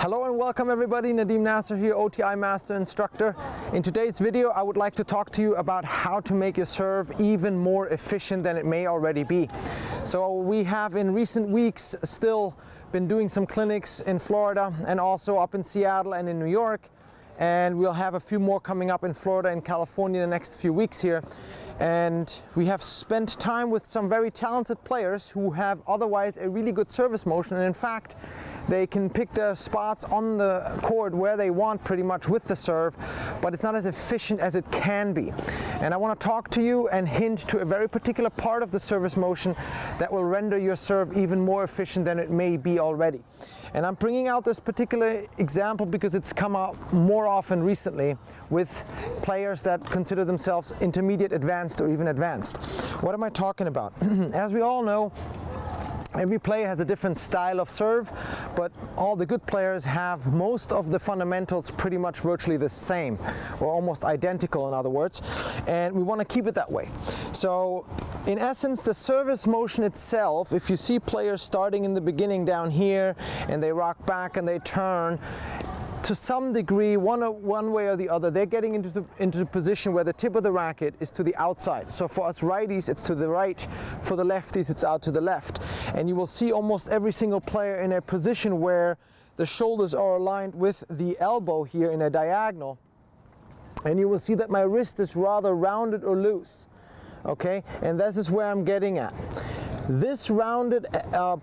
Hello and welcome everybody, Nadim Naser here, OTI Master Instructor. In today's video I would like to talk to you about how to make your serve even more efficient than it may already be. So we have in recent weeks still been doing some clinics in Florida and also up in Seattle and in New York, and we'll have a few more coming up in Florida and California in the next few weeks here. And we have spent time with some very talented players who have otherwise a really good service motion, and in fact they can pick their spots on the court where they want pretty much with the serve, but it's not as efficient as it can be. And I want to talk to you and hint to a very particular part of the service motion that will render your serve even more efficient than it may be already. And I'm bringing out this particular example because it's come out more often recently with players that consider themselves intermediate, advanced, or even advanced. What am I talking about? As we all know, every player has a different style of serve, but all the good players have most of the fundamentals pretty much virtually the same, or almost identical in other words, and we want to keep it that way. So in essence, the service motion itself, if you see players starting in the beginning down here and they rock back and they turn, to some degree, one way or the other, they're getting into the position where the tip of the racket is to the outside. So for us righties, it's to the right. For the lefties, it's out to the left. And you will see almost every single player in a position where the shoulders are aligned with the elbow here in a diagonal. And you will see that my wrist is rather rounded or loose. Okay, and this is where I'm getting at. This rounded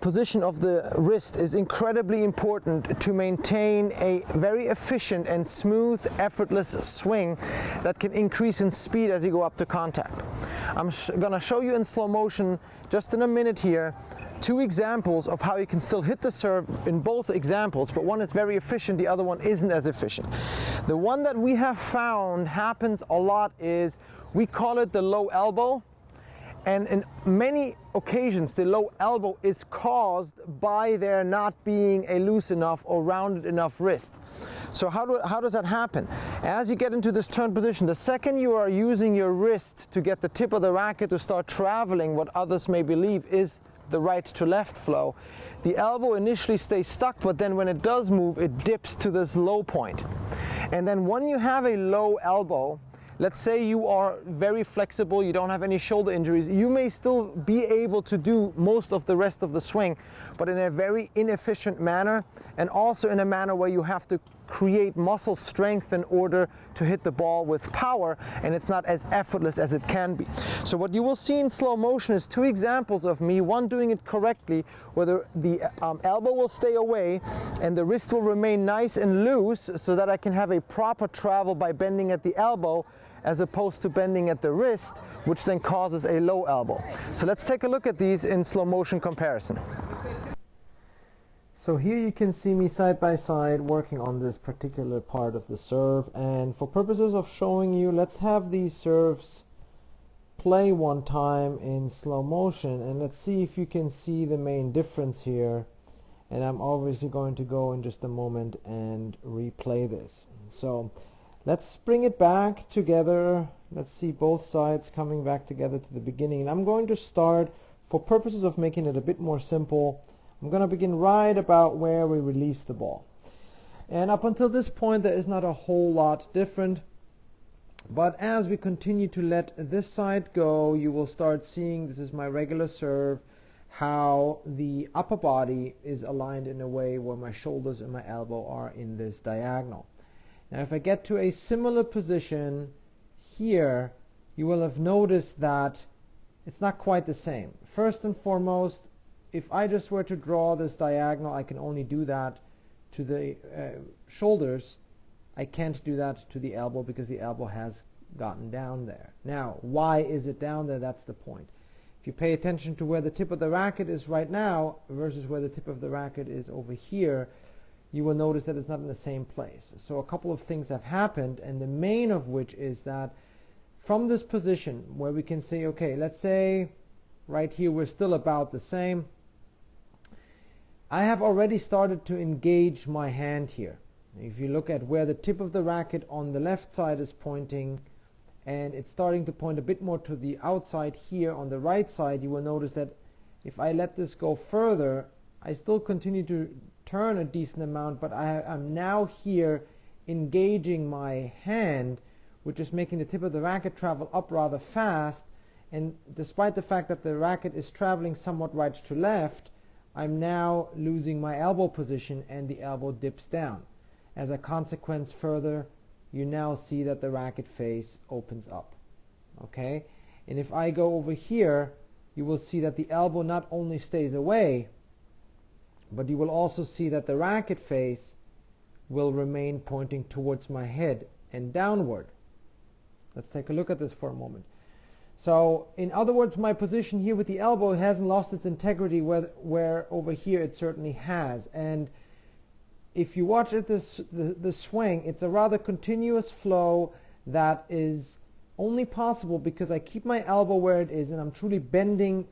position of the wrist is incredibly important to maintain a very efficient and smooth, effortless swing that can increase in speed as you go up to contact. I'm going to show you in slow motion just in a minute here two examples of how you can still hit the serve in both examples, but one is very efficient, the other one isn't as efficient. The one that we have found happens a lot is, we call it the low elbow. And in many occasions, the low elbow is caused by there not being a loose enough or rounded enough wrist. So how does that happen? As you get into this turn position, the second you are using your wrist to get the tip of the racket to start traveling what others may believe is the right to left flow, the elbow initially stays stuck, but then when it does move, it dips to this low point. And then when you have a low elbow, let's say you are very flexible, you don't have any shoulder injuries, you may still be able to do most of the rest of the swing, but in a very inefficient manner, and also in a manner where you have to create muscle strength in order to hit the ball with power, and it's not as effortless as it can be. So what you will see in slow motion is two examples of me, one doing it correctly, where the elbow will stay away and the wrist will remain nice and loose so that I can have a proper travel by bending at the elbow, as opposed to bending at the wrist, which then causes a low elbow. So let's take a look at these in slow motion comparison. So here you can see me side by side working on this particular part of the serve, and for purposes of showing you, let's have these serves play one time in slow motion, and let's see if you can see the main difference here. And I'm obviously going to go in just a moment and replay this. So let's bring it back together. Let's see both sides coming back together to the beginning. And I'm going to start, for purposes of making it a bit more simple, I'm going to begin right about where we release the ball. And up until this point, there is not a whole lot different. But as we continue to let this side go, you will start seeing, this is my regular serve, how the upper body is aligned in a way where my shoulders and my elbow are in this diagonal. Now if I get to a similar position here, you will have noticed that it's not quite the same. First and foremost, if I just were to draw this diagonal, I can only do that to the shoulders. I can't do that to the elbow because the elbow has gotten down there. Now, why is it down there? That's the point. If you pay attention to where the tip of the racket is right now versus where the tip of the racket is over here, you will notice that it's not in the same place. So a couple of things have happened, and the main of which is that from this position where we can say, okay, let's say right here we're still about the same, I have already started to engage my hand here. If you look at where the tip of the racket on the left side is pointing, and it's starting to point a bit more to the outside here on the right side, you will notice that if I let this go further, I still continue to turn a decent amount, but I'm now here engaging my hand, which is making the tip of the racket travel up rather fast. And despite the fact that the racket is traveling somewhat right to left, I'm now losing my elbow position and the elbow dips down. As a consequence further, you now see that the racket face opens up. Okay? And if I go over here, you will see that the elbow not only stays away, but you will also see that the racket face will remain pointing towards my head and downward. Let's take a look at this for a moment. So in other words, my position here with the elbow hasn't lost its integrity where over here it certainly has. And if you watch it, the swing, it's a rather continuous flow that is only possible because I keep my elbow where it is and I'm truly bending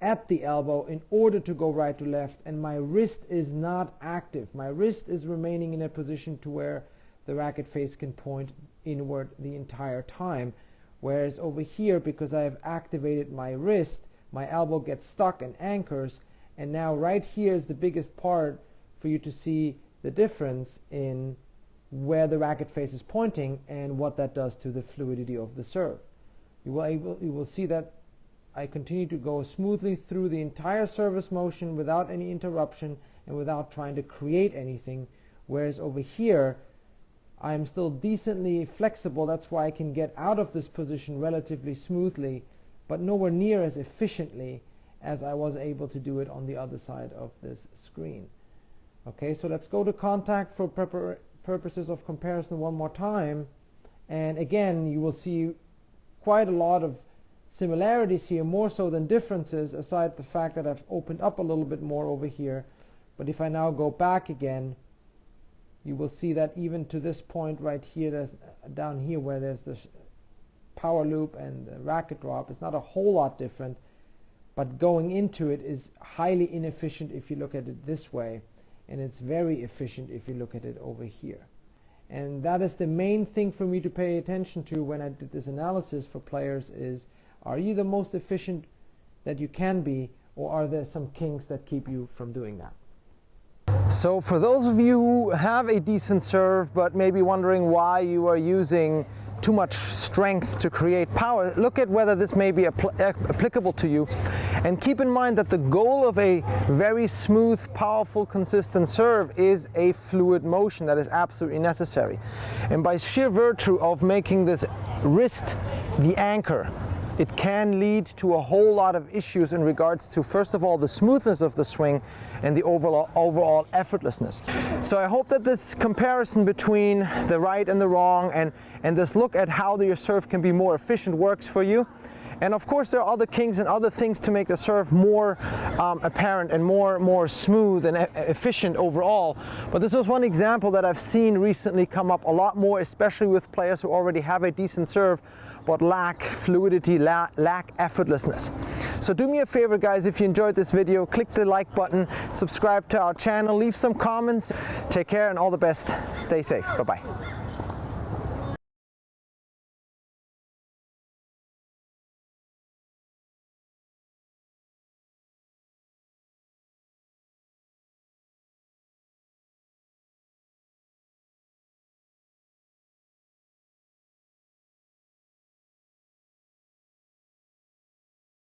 at the elbow in order to go right to left, and my wrist is not active. My wrist is remaining in a position to where the racket face can point inward the entire time. Whereas over here, because I have activated my wrist, my elbow gets stuck and anchors, and now right here is the biggest part for you to see the difference in where the racket face is pointing and what that does to the fluidity of the serve. You will see that I continue to go smoothly through the entire service motion without any interruption and without trying to create anything, whereas over here I'm still decently flexible. That's why I can get out of this position relatively smoothly, but nowhere near as efficiently as I was able to do it on the other side of this screen. Okay, so let's go to contact for purposes of comparison one more time. And again, you will see quite a lot of similarities here, more so than differences, aside the fact that I've opened up a little bit more over here. But if I now go back again, you will see that even to this point right here, there's down here where there's the power loop and the racket drop, it's not a whole lot different, but going into it is highly inefficient if you look at it this way, and it's very efficient if you look at it over here. And that is the main thing for me to pay attention to when I did this analysis for players is, are you the most efficient that you can be, or are there some kinks that keep you from doing that? So for those of you who have a decent serve but maybe wondering why you are using too much strength to create power, look at whether this may be applicable to you, and keep in mind that the goal of a very smooth, powerful, consistent serve is a fluid motion that is absolutely necessary. And by sheer virtue of making this wrist the anchor, it can lead to a whole lot of issues in regards to, first of all, the smoothness of the swing and the overall effortlessness. So I hope that this comparison between the right and the wrong and this look at how your serve can be more efficient works for you. And of course there are other kinks and other things to make the serve more apparent and more smooth and efficient overall. But this was one example that I've seen recently come up a lot more, especially with players who already have a decent serve but lack fluidity, lack effortlessness. So do me a favor, guys, if you enjoyed this video, click the like button, subscribe to our channel, leave some comments. Take care and all the best. Stay safe. Bye-bye.